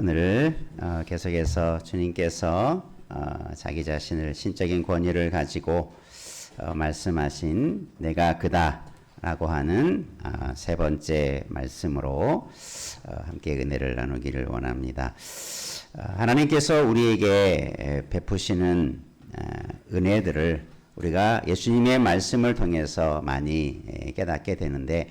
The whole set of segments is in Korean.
오늘 계속해서 주님께서 자기 자신을 신적인 권위를 가지고 말씀하신 내가 그다 라고 하는 세 번째 말씀으로 함께 은혜를 나누기를 원합니다. 하나님께서 우리에게 베푸시는 은혜들을 우리가 예수님의 말씀을 통해서 많이 깨닫게 되는데,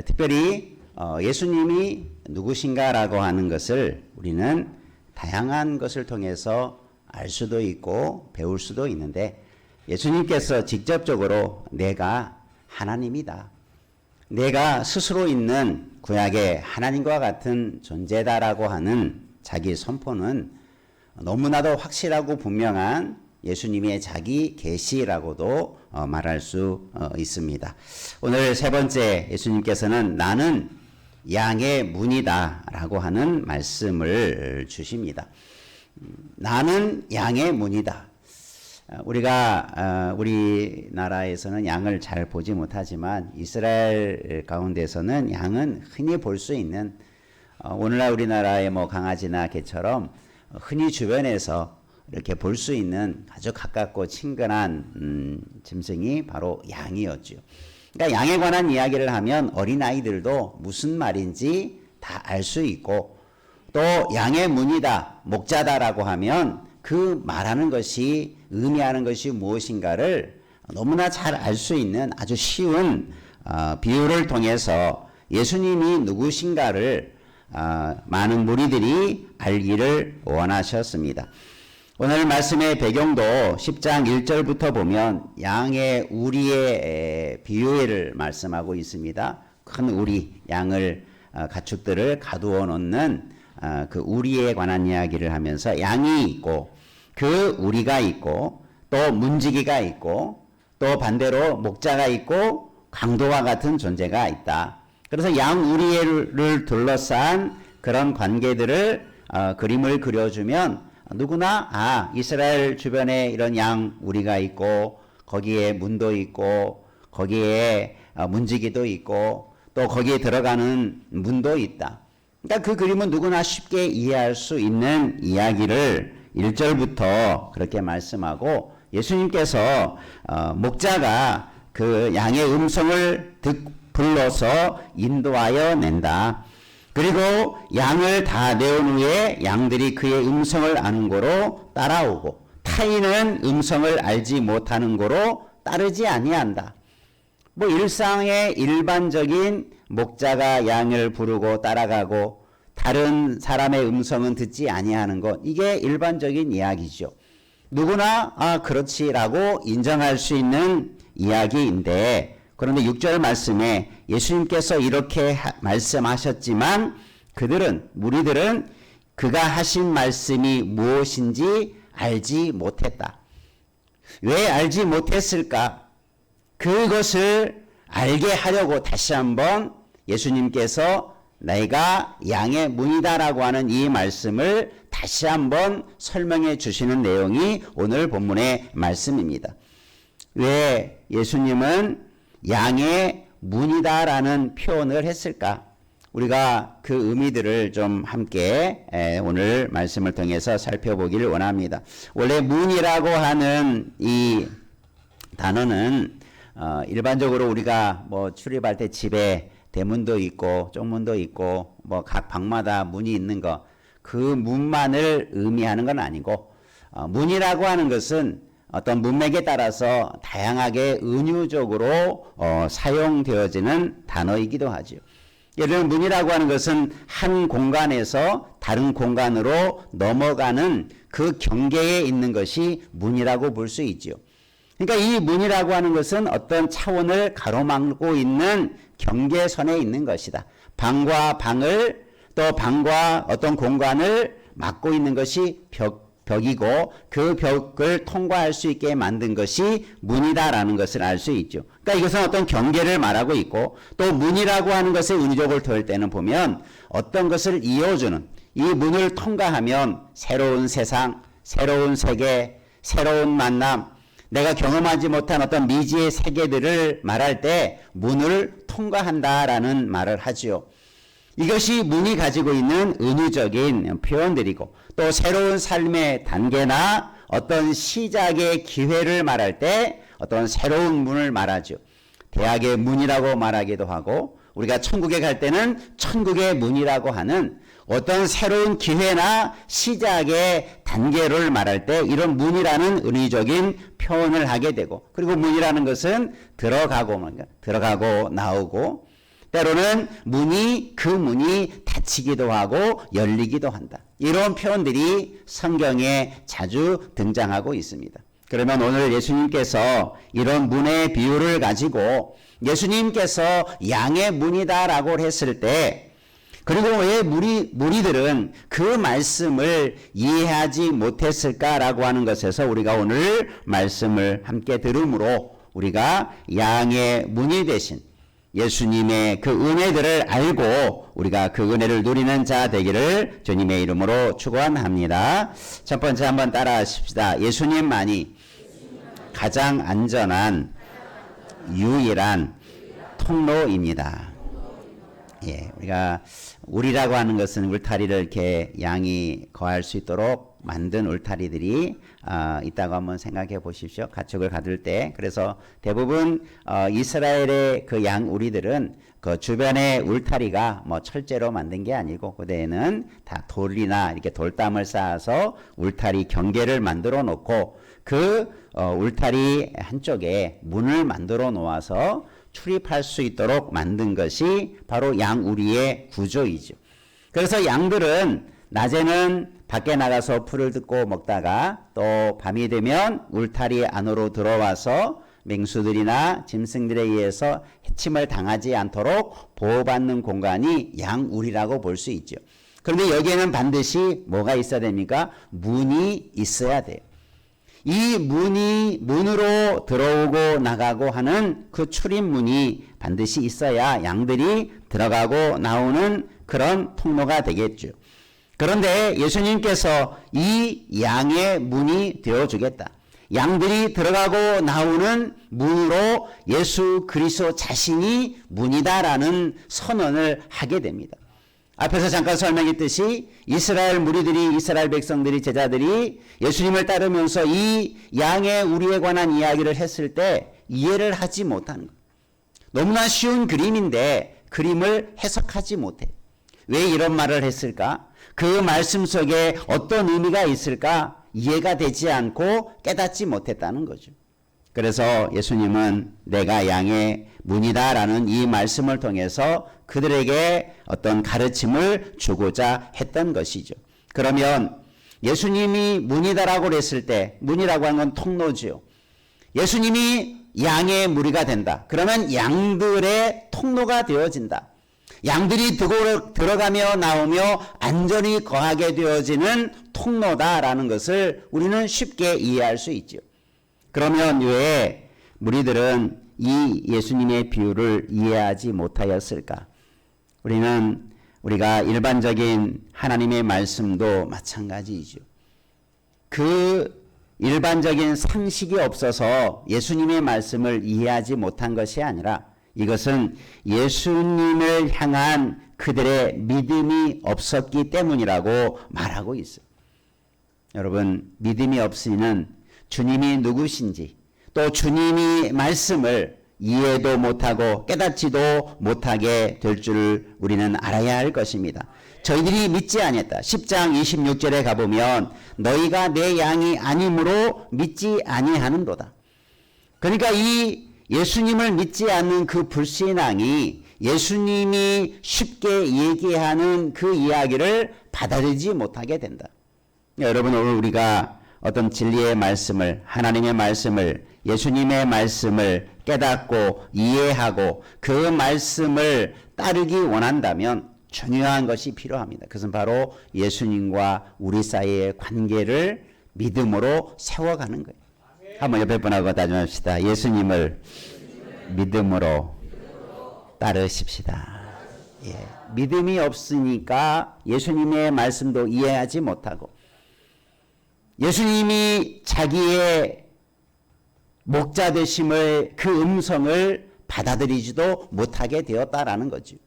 특별히 예수님이 누구신가라고 하는 것을 우리는 다양한 것을 통해서 알 수도 있고 배울 수도 있는데, 예수님께서 직접적으로 내가 하나님이다, 내가 스스로 있는 구약의 하나님과 같은 존재다라고 하는 자기 선포는 너무나도 확실하고 분명한 예수님의 자기 계시라고도 말할 수 있습니다. 오늘 세 번째, 예수님께서는 나는 양의 문이다 라고 하는 말씀을 주십니다. 나는 양의 문이다. 우리나라에서는 양을 잘 보지 못하지만 이스라엘 가운데서는 양은 흔히 볼 수 있는, 오늘날 우리나라의 강아지나 개처럼 흔히 주변에서 이렇게 볼 수 있는 아주 가깝고 친근한 짐승이 바로 양이었죠. 그러니까 양에 관한 이야기를 하면 어린아이들도 무슨 말인지 다 알 수 있고, 또 양의 문이다, 목자다라고 하면 그 말하는 것이 의미하는 것이 무엇인가를 너무나 잘 알 수 있는 아주 쉬운 비유를 통해서 예수님이 누구신가를 많은 무리들이 알기를 원하셨습니다. 오늘 말씀의 배경도 10장 1절부터 보면 양의 우리의 비유를 말씀하고 있습니다. 큰 우리, 양을 가축들을 가두어 놓는 그 우리에 관한 이야기를 하면서 양이 있고 그 우리가 있고 또 문지기가 있고 또 반대로 목자가 있고 강도와 같은 존재가 있다. 그래서 양 우리를 둘러싼 그런 관계들을 그림을 그려주면 누구나 이스라엘 주변에 이런 양 우리가 있고 거기에 문도 있고 거기에 문지기도 있고 또 거기에 들어가는 문도 있다. 그러니까 그 그림은 누구나 쉽게 이해할 수 있는 이야기를 1절부터 그렇게 말씀하고, 예수님께서 목자가 그 양의 음성을 불러서 인도하여 낸다. 그리고 양을 다 내온 후에 양들이 그의 음성을 아는 고로 따라오고 타인은 음성을 알지 못하는 고로 따르지 아니한다. 일상의 일반적인 목자가 양을 부르고 따라가고 다른 사람의 음성은 듣지 아니하는 것, 이게 일반적인 이야기죠. 누구나 그렇지라고 인정할 수 있는 이야기인데, 그런데 6절 말씀에 예수님께서 이렇게 말씀하셨지만 무리들은 그가 하신 말씀이 무엇인지 알지 못했다. 왜 알지 못했을까? 그것을 알게 하려고 다시 한번 예수님께서 내가 양의 문이다라고 하는 이 말씀을 다시 한번 설명해 주시는 내용이 오늘 본문의 말씀입니다. 왜 예수님은 양의 문이다라는 표현을 했을까? 우리가 그 의미들을 좀 함께 오늘 말씀을 통해서 살펴보기를 원합니다. 원래 문이라고 하는 이 단어는 일반적으로 우리가 출입할 때 집에 대문도 있고 쪽문도 있고 각 방마다 문이 있는 거, 그 문만을 의미하는 건 아니고, 문이라고 하는 것은 어떤 문맥에 따라서 다양하게 은유적으로 사용되어지는 단어이기도 하죠. 예를 들면 문이라고 하는 것은 한 공간에서 다른 공간으로 넘어가는 그 경계에 있는 것이 문이라고 볼 수 있죠. 그러니까 이 문이라고 하는 것은 어떤 차원을 가로막고 있는 경계선에 있는 것이다. 방과 방을, 또 방과 어떤 공간을 막고 있는 것이 벽이고 그 벽을 통과할 수 있게 만든 것이 문이다라는 것을 알 수 있죠. 그러니까 이것은 어떤 경계를 말하고 있고, 또 문이라고 하는 것의 은유적을 더할 때는 보면 어떤 것을 이어주는, 이 문을 통과하면 새로운 세상, 새로운 세계, 새로운 만남, 내가 경험하지 못한 어떤 미지의 세계들을 말할 때 문을 통과한다라는 말을 하지요. 이것이 문이 가지고 있는 은유적인 표현들이고, 또 새로운 삶의 단계나 어떤 시작의 기회를 말할 때 어떤 새로운 문을 말하죠. 대학의 문이라고 말하기도 하고, 우리가 천국에 갈 때는 천국의 문이라고 하는 어떤 새로운 기회나 시작의 단계를 말할 때 이런 문이라는 은유적인 표현을 하게 되고, 그리고 문이라는 것은 들어가고 나오고, 때로는 그 문이 닫히기도 하고 열리기도 한다. 이런 표현들이 성경에 자주 등장하고 있습니다. 그러면 오늘 예수님께서 이런 문의 비유를 가지고 예수님께서 양의 문이다라고 했을 때, 그리고 왜 무리들은 그 말씀을 이해하지 못했을까라고 하는 것에서 우리가 오늘 말씀을 함께 들음으로 우리가 양의 문이 되신 예수님의 그 은혜들을 알고 우리가 그 은혜를 누리는 자 되기를 주님의 이름으로 축원합니다. 첫 번째 한번 따라 하십시다. 예수님만이 가장 안전한 유일한 통로입니다. 예, 우리라고 하는 것은 울타리를 이렇게 양이 거할 수 있도록 만든 울타리들이 있다고 한번 생각해 보십시오. 가축을 가둘 때. 그래서 대부분 이스라엘의 그 양 우리들은 그 주변에 울타리가 뭐 철제로 만든 게 아니고, 그때에는 다 돌이나 이렇게 돌담을 쌓아서 울타리 경계를 만들어 놓고, 그 울타리 한쪽에 문을 만들어 놓아서 출입할 수 있도록 만든 것이 바로 양우리의 구조이죠. 그래서 양들은 낮에는 밖에 나가서 풀을 듣고 먹다가 또 밤이 되면 울타리 안으로 들어와서 맹수들이나 짐승들에 의해서 해침을 당하지 않도록 보호받는 공간이 양우리라고 볼 수 있죠. 그런데 여기에는 반드시 뭐가 있어야 됩니까? 문이 있어야 돼요. 이 문으로 들어오고 나가고 하는 그 출입문이 반드시 있어야 양들이 들어가고 나오는 그런 통로가 되겠죠. 그런데 예수님께서 이 양의 문이 되어주겠다. 양들이 들어가고 나오는 문으로 예수 그리스도 자신이 문이다라는 선언을 하게 됩니다. 앞에서 잠깐 설명했듯이 이스라엘 백성들이, 제자들이 예수님을 따르면서 이 양의 우리에 관한 이야기를 했을 때 이해를 하지 못하는 거예요. 너무나 쉬운 그림인데 그림을 해석하지 못해. 왜 이런 말을 했을까? 그 말씀 속에 어떤 의미가 있을까? 이해가 되지 않고 깨닫지 못했다는 거죠. 그래서 예수님은 내가 양의 문이다라는 이 말씀을 통해서 그들에게 어떤 가르침을 주고자 했던 것이죠. 그러면 예수님이 문이다라고 했을 때, 문이라고 하는 건 통로죠. 예수님이 양의 무리가 된다. 그러면 양들의 통로가 되어진다. 양들이 들어가며 나오며 안전히 거하게 되어지는 통로다라는 것을 우리는 쉽게 이해할 수 있죠. 그러면 왜 무리들은 이 예수님의 비유를 이해하지 못하였을까? 우리가 일반적인 하나님의 말씀도 마찬가지이죠. 그 일반적인 상식이 없어서 예수님의 말씀을 이해하지 못한 것이 아니라 이것은 예수님을 향한 그들의 믿음이 없었기 때문이라고 말하고 있어요. 여러분, 믿음이 없이는 주님이 누구신지, 또 주님이 말씀을 이해도 못하고 깨닫지도 못하게 될 줄 우리는 알아야 할 것입니다. 저희들이 믿지 아니했다. 10장 26절에 가보면 너희가 내 양이 아니므로 믿지 아니하는도다. 그러니까 이 예수님을 믿지 않는 그 불신앙이 예수님이 쉽게 얘기하는 그 이야기를 받아들이지 못하게 된다. 여러분, 오늘 우리가 어떤 진리의 말씀을, 하나님의 말씀을, 예수님의 말씀을 깨닫고 이해하고 그 말씀을 따르기 원한다면 중요한 것이 필요합니다. 그것은 바로 예수님과 우리 사이의 관계를 믿음으로 세워가는 거예요. 한번 옆에 분하고 다짐합시다. 예수님을 믿음으로 따르십시다. 예. 믿음이 없으니까 예수님의 말씀도 이해하지 못하고 예수님이 자기의 목자 되심을, 그 음성을 받아들이지도 못하게 되었다라는 거죠.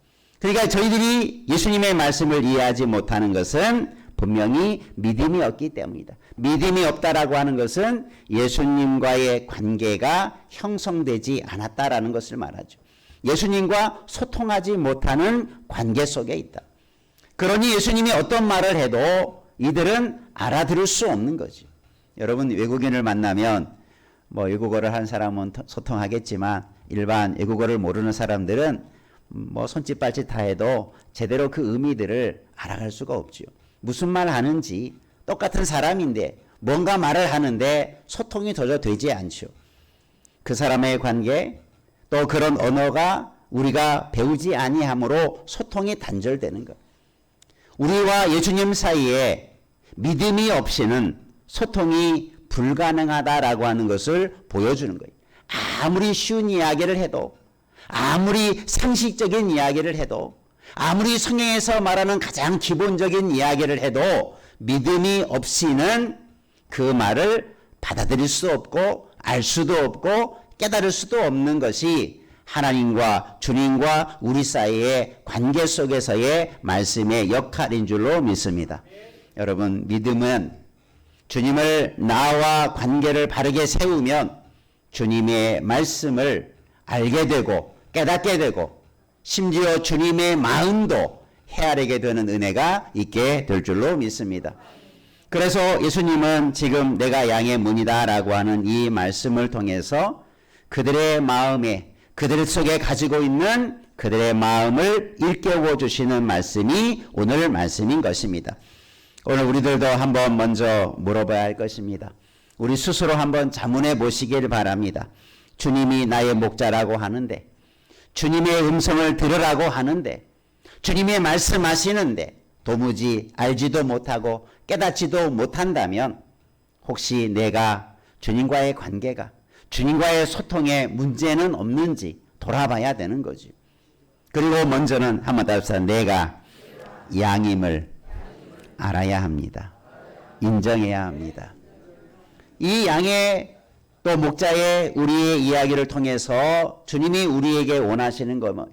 그러니까 저희들이 예수님의 말씀을 이해하지 못하는 것은 분명히 믿음이 없기 때문이다. 믿음이 없다라고 하는 것은 예수님과의 관계가 형성되지 않았다라는 것을 말하죠. 예수님과 소통하지 못하는 관계 속에 있다. 그러니 예수님이 어떤 말을 해도 이들은 알아들을 수 없는 거지. 여러분 외국인을 만나면 뭐 외국어를 한 사람은 소통하겠지만 일반 외국어를 모르는 사람들은 뭐 손짓 발짓 다 해도 제대로 그 의미들을 알아갈 수가 없지요. 무슨 말 하는지 똑같은 사람인데 뭔가 말을 하는데 소통이 전혀 되지 않죠. 그 사람의 관계 또 그런 언어가 우리가 배우지 아니함으로 소통이 단절되는 것. 우리와 예수님 사이에 믿음이 없이는 소통이 불가능하다라고 하는 것을 보여주는 거예요. 아무리 쉬운 이야기를 해도 아무리 상식적인 이야기를 해도 아무리 성경에서 말하는 가장 기본적인 이야기를 해도 믿음이 없이는 그 말을 받아들일 수 없고 알 수도 없고 깨달을 수도 없는 것이 하나님과 주님과 우리 사이의 관계 속에서의 말씀의 역할인 줄로 믿습니다. 여러분 믿음은 주님을 나와 관계를 바르게 세우면 주님의 말씀을 알게 되고 깨닫게 되고 심지어 주님의 마음도 헤아리게 되는 은혜가 있게 될 줄로 믿습니다. 그래서 예수님은 지금 내가 양의 문이다 라고 하는 이 말씀을 통해서 그들의 마음에 그들 속에 가지고 있는 그들의 마음을 일깨워 주시는 말씀이 오늘 말씀인 것입니다. 오늘 우리들도 한번 먼저 물어봐야 할 것입니다. 우리 스스로 한번 자문해 보시길 바랍니다. 주님이 나의 목자라고 하는데 주님의 음성을 들으라고 하는데 주님의 말씀하시는데 도무지 알지도 못하고 깨닫지도 못한다면 혹시 내가 주님과의 관계가 주님과의 소통에 문제는 없는지 돌아봐야 되는 거죠. 그리고 먼저는 한번 답사 내가 양임을 알아야 합니다. 인정해야 합니다. 이 양의 또 목자의 우리의 이야기를 통해서 주님이 우리에게 원하시는 것은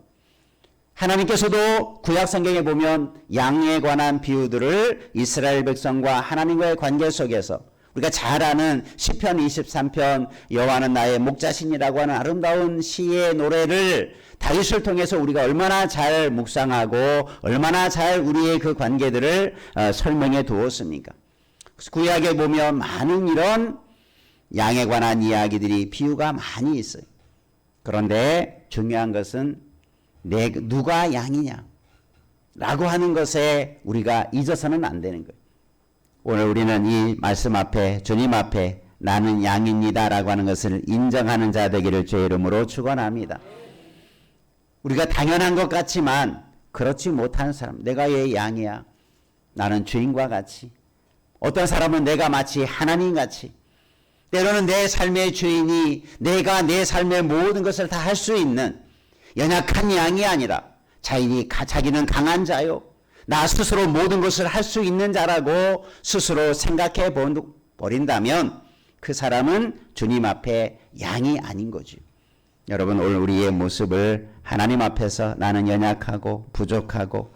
하나님께서도 구약 성경에 보면 양에 관한 비유들을 이스라엘 백성과 하나님과의 관계 속에서 우리가 잘 아는 시편 23편 여호와는 나의 목자시니라고 하는 아름다운 시의 노래를 다윗을 통해서 우리가 얼마나 잘 묵상하고 얼마나 잘 우리의 그 관계들을 설명해 두었습니까? 구약에 보면 많은 이런 양에 관한 이야기들이 비유가 많이 있어요. 그런데 중요한 것은 누가 양이냐 라고 하는 것에 우리가 잊어서는 안 되는 거예요. 오늘 우리는 이 말씀 앞에 주님 앞에 나는 양입니다 라고 하는 것을 인정하는 자 되기를 주의 이름으로 축원합니다. 우리가 당연한 것 같지만 그렇지 못한 사람, 내가 얘 양이야, 나는 주인과 같이, 어떤 사람은 내가 마치 하나님같이, 때로는 내 삶의 주인이 내가 내 삶의 모든 것을 다 할 수 있는 연약한 양이 아니라 자기는 강한 자요, 나 스스로 모든 것을 할 수 있는 자라고 스스로 생각해 버린다면 그 사람은 주님 앞에 양이 아닌 거죠. 여러분 오늘 우리의 모습을 하나님 앞에서 나는 연약하고 부족하고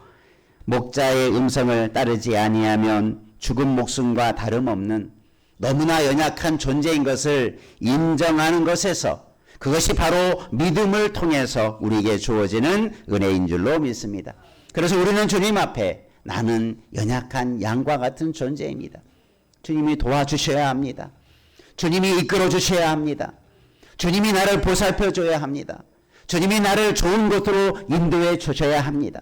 목자의 음성을 따르지 아니하면 죽은 목숨과 다름없는 너무나 연약한 존재인 것을 인정하는 것에서 그것이 바로 믿음을 통해서 우리에게 주어지는 은혜인 줄로 믿습니다. 그래서 우리는 주님 앞에 나는 연약한 양과 같은 존재입니다. 주님이 도와주셔야 합니다. 주님이 이끌어 주셔야 합니다. 주님이 나를 보살펴 줘야 합니다. 주님이 나를 좋은 곳으로 인도해 주셔야 합니다.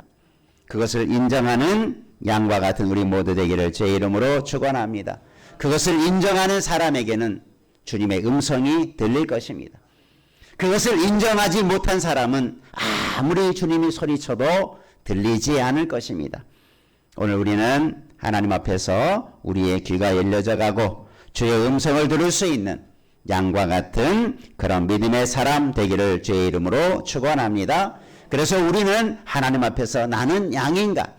그것을 인정하는 양과 같은 우리 모두 되기를 제 이름으로 축원합니다. 그것을 인정하는 사람에게는 주님의 음성이 들릴 것입니다. 그것을 인정하지 못한 사람은 아무리 주님이 소리쳐도 들리지 않을 것입니다. 오늘 우리는 하나님 앞에서 우리의 귀가 열려져 가고 주의 음성을 들을 수 있는 양과 같은 그런 믿음의 사람 되기를 주의 이름으로 축원합니다. 그래서 우리는 하나님 앞에서 나는 양인가?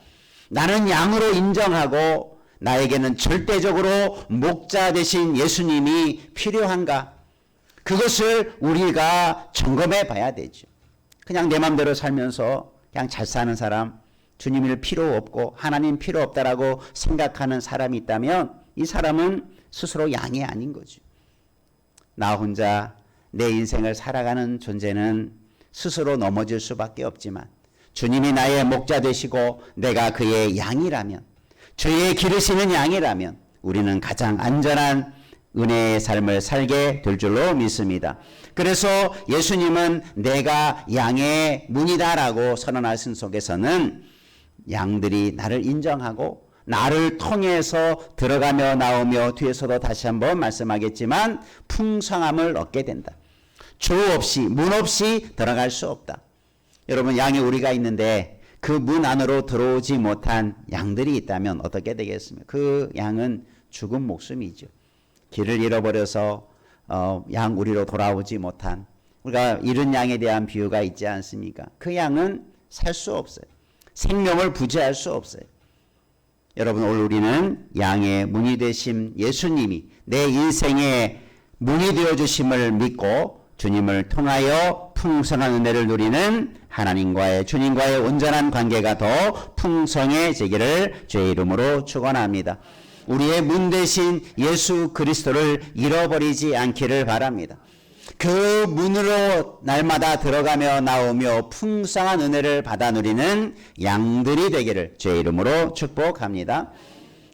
나는 양으로 인정하고 나에게는 절대적으로 목자 되신 예수님이 필요한가? 그것을 우리가 점검해 봐야 되죠. 그냥 내 마음대로 살면서 그냥 잘 사는 사람, 주님을 필요 없고 하나님 필요 없다라고 생각하는 사람이 있다면 이 사람은 스스로 양이 아닌 거죠. 나 혼자 내 인생을 살아가는 존재는 스스로 넘어질 수밖에 없지만 주님이 나의 목자 되시고 내가 그의 양이라면, 주의 기르시는 양이라면 우리는 가장 안전한 은혜의 삶을 살게 될 줄로 믿습니다. 그래서 예수님은 내가 양의 문이다라고 선언하신 속에서는 양들이 나를 인정하고 나를 통해서 들어가며 나오며, 뒤에서도 다시 한번 말씀하겠지만 풍성함을 얻게 된다. 조 없이, 문 없이 들어갈 수 없다. 여러분, 양이 우리가 있는데 그 문 안으로 들어오지 못한 양들이 있다면 어떻게 되겠습니까? 그 양은 죽은 목숨이죠. 길을 잃어버려서 양 우리로 돌아오지 못한, 우리가 잃은 양에 대한 비유가 있지 않습니까? 그 양은 살 수 없어요. 생명을 부지할 수 없어요. 여러분, 오늘 우리는 양의 문이 되신 예수님이 내 인생의 문이 되어주심을 믿고 주님을 통하여 풍성한 은혜를 누리는 하나님과의, 주님과의 온전한 관계가 더 풍성해지기를 주의 이름으로 축원합니다. 우리의 문 대신 예수 그리스도를 잃어버리지 않기를 바랍니다. 그 문으로 날마다 들어가며 나오며 풍성한 은혜를 받아 누리는 양들이 되기를 주의 이름으로 축복합니다.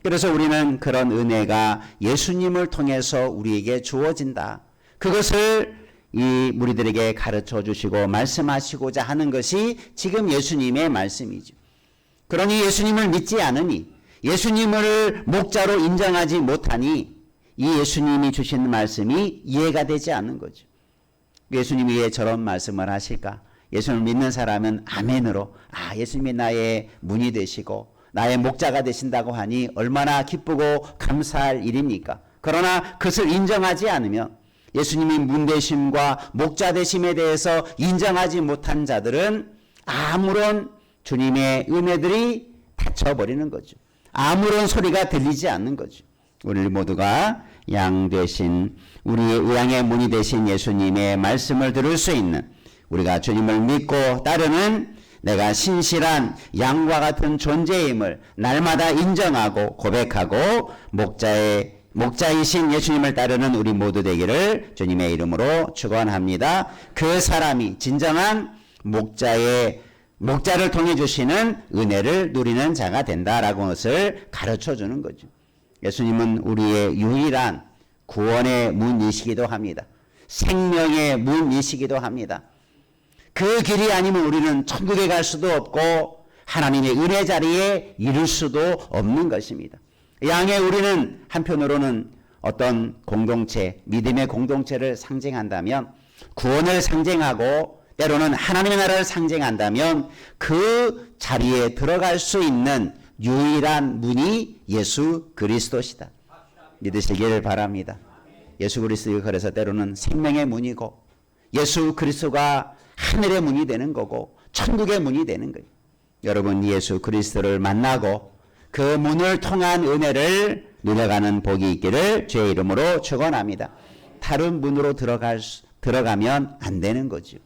그래서 우리는 그런 은혜가 예수님을 통해서 우리에게 주어진다. 그것을 이 무리들에게 가르쳐 주시고 말씀하시고자 하는 것이 지금 예수님의 말씀이죠. 그러니 예수님을 믿지 않으니, 예수님을 목자로 인정하지 못하니 이 예수님이 주신 말씀이 이해가 되지 않는 거죠. 예수님이 왜 저런 말씀을 하실까? 예수님을 믿는 사람은 아멘으로, 예수님이 나의 문이 되시고 나의 목자가 되신다고 하니 얼마나 기쁘고 감사할 일입니까? 그러나 그것을 인정하지 않으면, 예수님이 문 되심과 목자 되심에 대해서 인정하지 못한 자들은 아무런 주님의 은혜들이 닫혀버리는 거죠. 아무런 소리가 들리지 않는 거죠. 우리 모두가 양 되신, 우리의 양의 문이 되신 예수님의 말씀을 들을 수 있는, 우리가 주님을 믿고 따르는 내가 신실한 양과 같은 존재임을 날마다 인정하고 고백하고 목자이신 예수님을 따르는 우리 모두 되기를 주님의 이름으로 축원합니다. 그 사람이 진정한 목자를 통해 주시는 은혜를 누리는 자가 된다라고 것을 가르쳐 주는 거죠. 예수님은 우리의 유일한 구원의 문이시기도 합니다. 생명의 문이시기도 합니다. 그 길이 아니면 우리는 천국에 갈 수도 없고 하나님의 은혜 자리에 이룰 수도 없는 것입니다. 양의 우리는 한편으로는 어떤 공동체, 믿음의 공동체를 상징한다면, 구원을 상징하고 때로는 하나님의 나라를 상징한다면 그 자리에 들어갈 수 있는 유일한 문이 예수 그리스도시다. 믿으시기를 바랍니다. 예수 그리스도가 그래서 때로는 생명의 문이고 예수 그리스도가 하늘의 문이 되는 거고 천국의 문이 되는 거예요. 여러분, 예수 그리스도를 만나고 그 문을 통한 은혜를 누려가는 복이 있기를 주의 이름으로 축원합니다. 다른 문으로 들어가면 안 되는 거죠.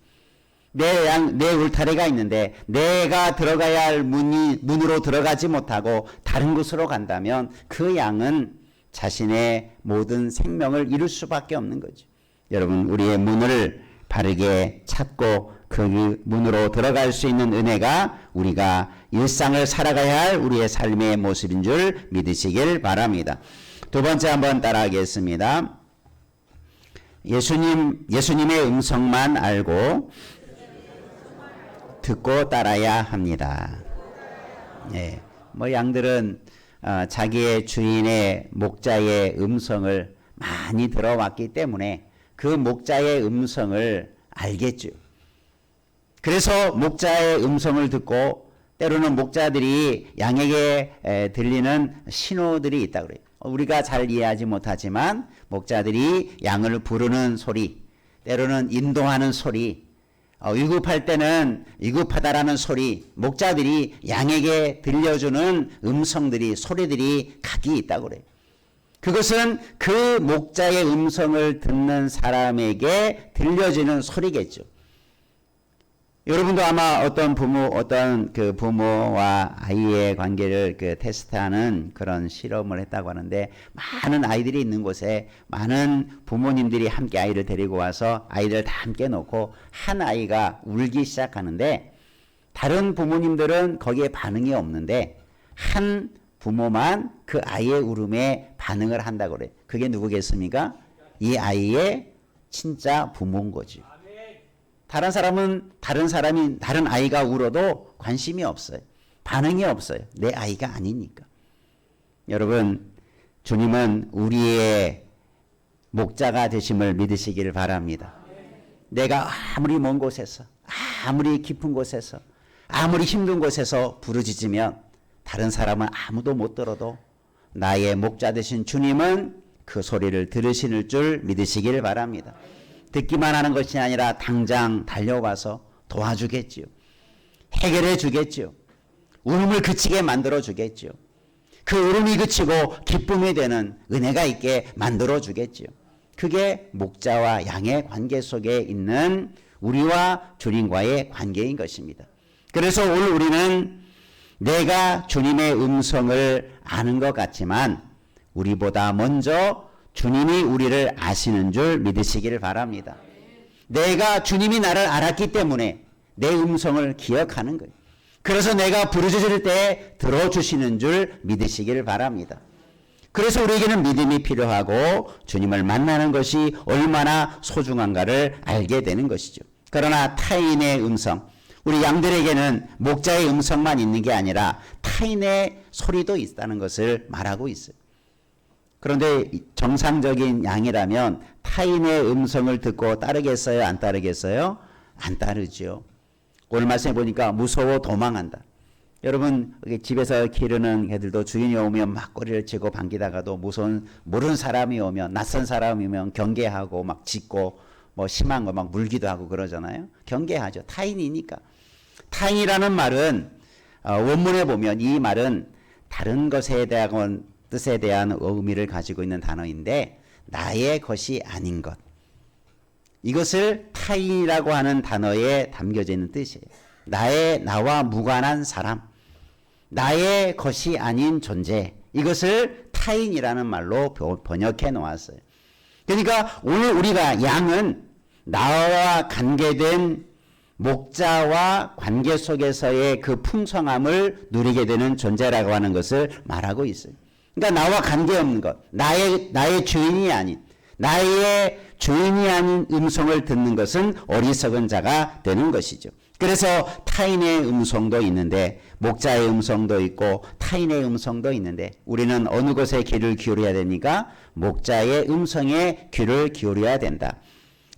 내 울타리가 있는데 내가 들어가야 할 문으로 들어가지 못하고 다른 곳으로 간다면 그 양은 자신의 모든 생명을 잃을 수밖에 없는 거죠. 여러분, 우리의 문을 바르게 찾고 그 문으로 들어갈 수 있는 은혜가 우리가 일상을 살아가야 할 우리의 삶의 모습인 줄 믿으시길 바랍니다. 두 번째 한번 따라하겠습니다. 예수님의 음성만 알고 듣고 따라야 합니다. 예, 양들은 자기의 주인의 목자의 음성을 많이 들어왔기 때문에 그 목자의 음성을 알겠죠. 그래서 목자의 음성을 듣고 때로는 목자들이 양에게 들리는 신호들이 있다고 그래요. 우리가 잘 이해하지 못하지만 목자들이 양을 부르는 소리, 때로는 인도하는 소리, 위급할 때는 위급하다라는 소리, 목자들이 양에게 들려주는 음성들이, 소리들이 각기 있다고 그래요. 그것은 그 목자의 음성을 듣는 사람에게 들려지는 소리겠죠. 여러분도 아마 어떤 그 부모와 아이의 관계를 그 테스트하는 그런 실험을 했다고 하는데, 많은 아이들이 있는 곳에 많은 부모님들이 함께 아이를 데리고 와서 아이들 다 함께 놓고 한 아이가 울기 시작하는데, 다른 부모님들은 거기에 반응이 없는데 한 부모만 그 아이의 울음에 반응을 한다고 그래요. 그게 누구겠습니까? 이 아이의 진짜 부모인 거죠. 다른 사람은 다른 아이가 울어도 관심이 없어요. 반응이 없어요. 내 아이가 아니니까. 여러분, 주님은 우리의 목자가 되심을 믿으시기를 바랍니다. 내가 아무리 먼 곳에서, 아무리 깊은 곳에서, 아무리 힘든 곳에서 부르짖으면 다른 사람은 아무도 못 들어도 나의 목자 되신 주님은 그 소리를 들으시는 줄 믿으시기를 바랍니다. 듣기만 하는 것이 아니라 당장 달려와서 도와주겠지요. 해결해 주겠지요. 울음을 그치게 만들어 주겠지요. 그 울음이 그치고 기쁨이 되는 은혜가 있게 만들어 주겠지요. 그게 목자와 양의 관계 속에 있는 우리와 주님과의 관계인 것입니다. 그래서 오늘 우리는 내가 주님의 음성을 아는 것 같지만 우리보다 먼저 주님이 우리를 아시는 줄 믿으시기를 바랍니다. 내가 주님이 나를 알았기 때문에 내 음성을 기억하는 거예요. 그래서 내가 부르짖을 때 들어주시는 줄 믿으시기를 바랍니다. 그래서 우리에게는 믿음이 필요하고 주님을 만나는 것이 얼마나 소중한가를 알게 되는 것이죠. 그러나 타인의 음성, 우리 양들에게는 목자의 음성만 있는 게 아니라 타인의 소리도 있다는 것을 말하고 있어요. 그런데 정상적인 양이라면 타인의 음성을 듣고 따르겠어요? 안 따르겠어요? 안 따르죠. 오늘 말씀해 보니까 무서워 도망한다. 여러분, 집에서 기르는 애들도 주인이 오면 막 꼬리를 치고 반기다가도 무서운 모르는 사람이 오면, 낯선 사람이 오면 경계하고 막 짖고 뭐 심한 거 막 물기도 하고 그러잖아요. 경계하죠. 타인이니까. 타인이라는 말은 원문에 보면 이 말은 다른 것에 대한 뜻에 대한 의미를 가지고 있는 단어인데, 나의 것이 아닌 것, 이것을 타인이라고 하는 단어에 담겨져 있는 뜻이에요. 나와 무관한 사람, 나의 것이 아닌 존재, 이것을 타인이라는 말로 번역해 놓았어요. 그러니까 오늘 우리가 양은 나와 관계된 목자와 관계 속에서의 그 풍성함을 누리게 되는 존재라고 하는 것을 말하고 있어요. 그러니까 나와 관계없는 것, 나의 주인이 아닌, 나의 주인이 아닌 음성을 듣는 것은 어리석은 자가 되는 것이죠. 그래서 타인의 음성도 있는데, 목자의 음성도 있고 타인의 음성도 있는데, 우리는 어느 것에 귀를 기울여야 됩니까? 목자의 음성에 귀를 기울여야 된다.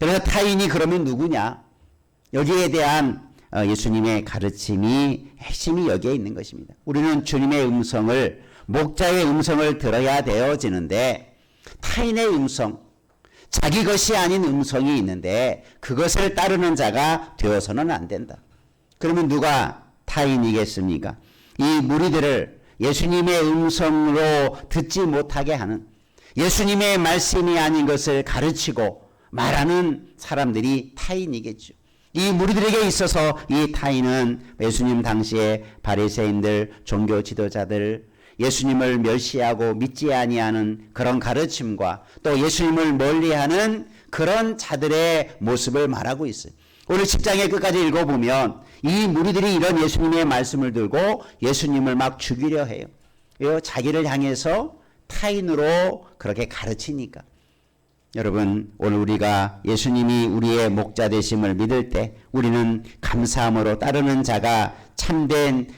그래서 타인이 그러면 누구냐? 여기에 대한 예수님의 가르침이, 핵심이 여기에 있는 것입니다. 우리는 주님의 음성을, 목자의 음성을 들어야 되어지는데, 타인의 음성, 자기 것이 아닌 음성이 있는데 그것을 따르는 자가 되어서는 안 된다. 그러면 누가 타인이겠습니까? 이 무리들을 예수님의 음성으로 듣지 못하게 하는, 예수님의 말씀이 아닌 것을 가르치고 말하는 사람들이 타인이겠죠. 이 무리들에게 있어서 이 타인은 예수님 당시에 바리새인들, 종교 지도자들, 예수님을 멸시하고 믿지 아니하는 그런 가르침과 또 예수님을 멀리하는 그런 자들의 모습을 말하고 있어요. 오늘 10장의 끝까지 읽어보면 이 무리들이 이런 예수님의 말씀을 들고 예수님을 막 죽이려 해요. 자기를 향해서 타인으로 그렇게 가르치니까. 여러분, 오늘 우리가 예수님이 우리의 목자 되심을 믿을 때 우리는 감사함으로 따르는 자가 참된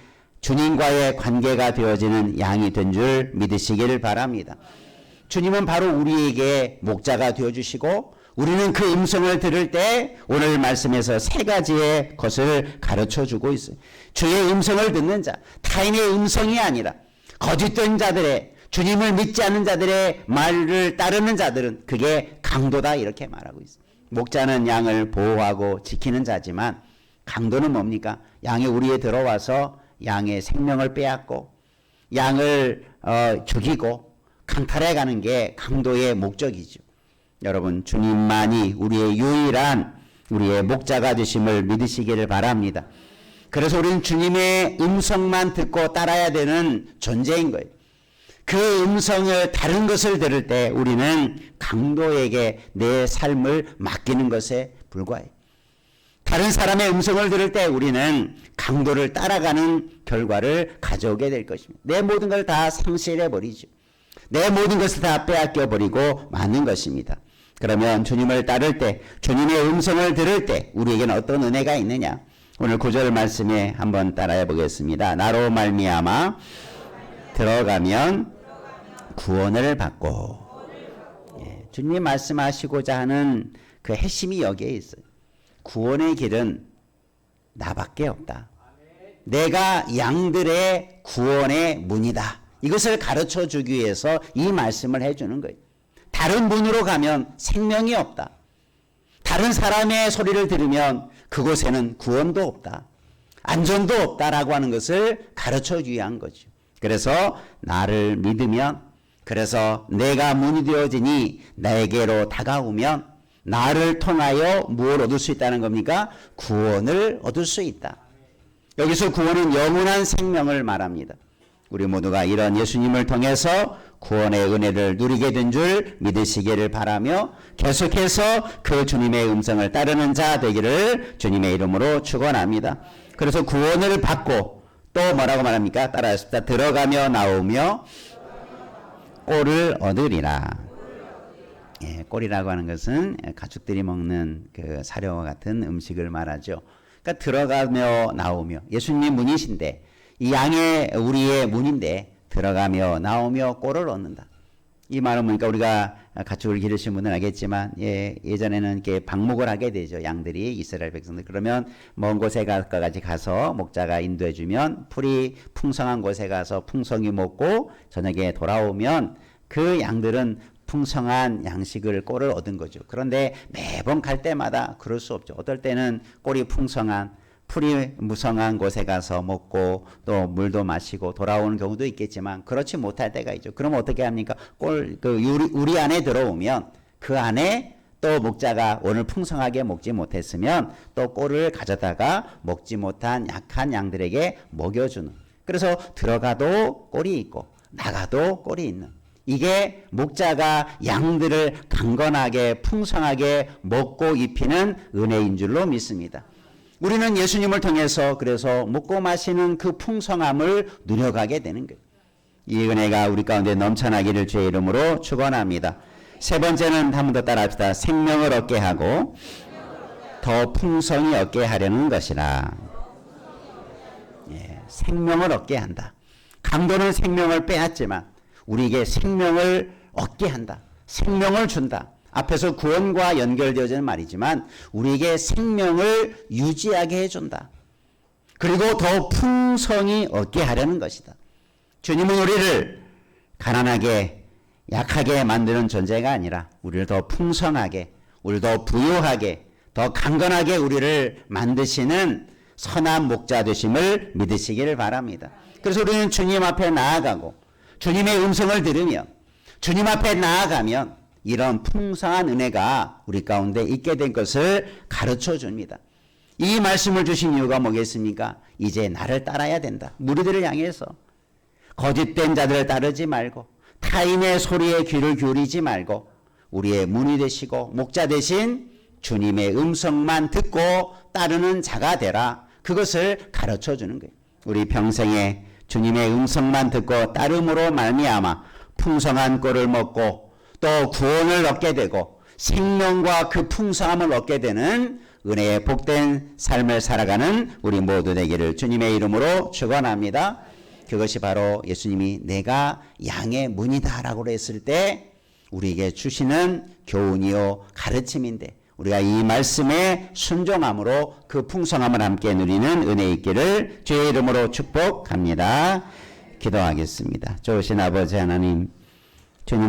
주님과의 관계가 되어지는 양이 된 줄 믿으시기를 바랍니다. 주님은 바로 우리에게 목자가 되어주시고, 우리는 그 음성을 들을 때 오늘 말씀에서 세 가지의 것을 가르쳐주고 있어요. 주의 음성을 듣는 자, 타인의 음성이 아니라 거짓된 자들의, 주님을 믿지 않는 자들의 말을 따르는 자들은 그게 강도다, 이렇게 말하고 있어요. 목자는 양을 보호하고 지키는 자지만 강도는 뭡니까? 양이 우리에 들어와서 양의 생명을 빼앗고 양을 죽이고 강탈해가는 게 강도의 목적이죠. 여러분, 주님만이 우리의 유일한 우리의 목자가 되심을 믿으시기를 바랍니다. 그래서 우리는 주님의 음성만 듣고 따라야 되는 존재인 거예요. 그 음성을 다른 것을 들을 때 우리는 강도에게 내 삶을 맡기는 것에 불과해요. 다른 사람의 음성을 들을 때 우리는 강도를 따라가는 결과를 가져오게 될 것입니다. 내 모든 걸 다 상실해 버리죠. 내 모든 것을 다 빼앗겨 버리고 마는 것입니다. 그러면 주님을 따를 때, 주님의 음성을 들을 때 우리에게는 어떤 은혜가 있느냐? 오늘 9절 말씀에 한번 따라해 보겠습니다. 나로 말미암아 들어가면 구원을 받고. 예, 주님이 말씀하시고자 하는 그 핵심이 여기에 있어요. 구원의 길은 나밖에 없다. 내가 양들의 구원의 문이다. 이것을 가르쳐 주기 위해서 이 말씀을 해주는 거예요. 다른 문으로 가면 생명이 없다. 다른 사람의 소리를 들으면 그곳에는 구원도 없다. 안전도 없다라고 하는 것을 가르쳐 주기 위한 거죠. 그래서 나를 믿으면, 그래서 내가 문이 되어지니 나에게로 다가오면 나를 통하여 무엇을 얻을 수 있다는 겁니까? 구원을 얻을 수 있다. 여기서 구원은 영원한 생명을 말합니다. 우리 모두가 이런 예수님을 통해서 구원의 은혜를 누리게 된 줄 믿으시기를 바라며 계속해서 그 주님의 음성을 따르는 자 되기를 주님의 이름으로 축원합니다. 그래서 구원을 받고 또 뭐라고 말합니까? 따라하십시다. 들어가며 나오며 꼴을 얻으리라. 예, 꼴이라고 하는 것은 가축들이 먹는 그 사료와 같은 음식을 말하죠. 그러니까 들어가며 나오며, 예수님이 문이신데 이 양의 우리의 문인데 들어가며 나오며 꼴을 얻는다. 이 말은 뭐니까 우리가 가축을 기르신 분은 알겠지만 예전에는 이렇게 방목을 하게 되죠. 양들이, 이스라엘 백성들. 그러면 먼 곳에 가까이 가서 목자가 인도해 주면 풀이 풍성한 곳에 가서 풍성히 먹고 저녁에 돌아오면 그 양들은 풍성한 양식을 꼴을 얻은 거죠. 그런데 매번 갈 때마다 그럴 수 없죠. 어떨 때는 꼴이 풍성한 풀이 무성한 곳에 가서 먹고 또 물도 마시고 돌아오는 경우도 있겠지만 그렇지 못할 때가 있죠. 그럼 어떻게 합니까? 우리 안에 들어오면 그 안에 또 목자가 오늘 풍성하게 먹지 못했으면 또 꼴을 가져다가 먹지 못한 약한 양들에게 먹여주는. 그래서 들어가도 꼴이 있고 나가도 꼴이 있는. 이게 목자가 양들을 강건하게 풍성하게 먹고 입히는 은혜인 줄로 믿습니다. 우리는 예수님을 통해서 그래서 먹고 마시는 그 풍성함을 누려가게 되는 거예요. 이 은혜가 우리 가운데 넘쳐나기를 주의 이름으로 축원합니다. 세 번째는 한 번 더 따라합시다. 생명을 얻게 하고 더 풍성히 얻게 하려는 것이라. 예, 생명을 얻게 한다. 강도는 생명을 빼앗지만 우리에게 생명을 얻게 한다. 생명을 준다. 앞에서 구원과 연결되어지는 말이지만 우리에게 생명을 유지하게 해준다. 그리고 더 풍성히 얻게 하려는 것이다. 주님은 우리를 가난하게 약하게 만드는 존재가 아니라 우리를 더 풍성하게, 우리를 더 부유하게, 더 강건하게 우리를 만드시는 선한 목자 되심을 믿으시기를 바랍니다. 그래서 우리는 주님 앞에 나아가고 주님의 음성을 들으며 주님 앞에 나아가면 이런 풍성한 은혜가 우리 가운데 있게 된 것을 가르쳐 줍니다. 이 말씀을 주신 이유가 뭐겠습니까? 이제 나를 따라야 된다. 무리들을 향해서 거짓된 자들을 따르지 말고 타인의 소리에 귀를 기울이지 말고 우리의 문이 되시고 목자 되신 주님의 음성만 듣고 따르는 자가 되라. 그것을 가르쳐 주는 거예요. 우리 평생에 주님의 음성만 듣고 따름으로 말미암아 풍성한 꼴을 먹고 또 구원을 얻게 되고 생명과 그 풍성함을 얻게 되는 은혜의 복된 삶을 살아가는 우리 모두 되기를 주님의 이름으로 축원합니다. 그것이 바로 예수님이 내가 양의 문이다 라고 했을 때 우리에게 주시는 교훈이요 가르침인데 우리가 이 말씀에 순종함으로 그 풍성함을 함께 누리는 은혜 있기를 주의 이름으로 축복합니다. 기도하겠습니다. 좋으신 아버지 하나님, 주님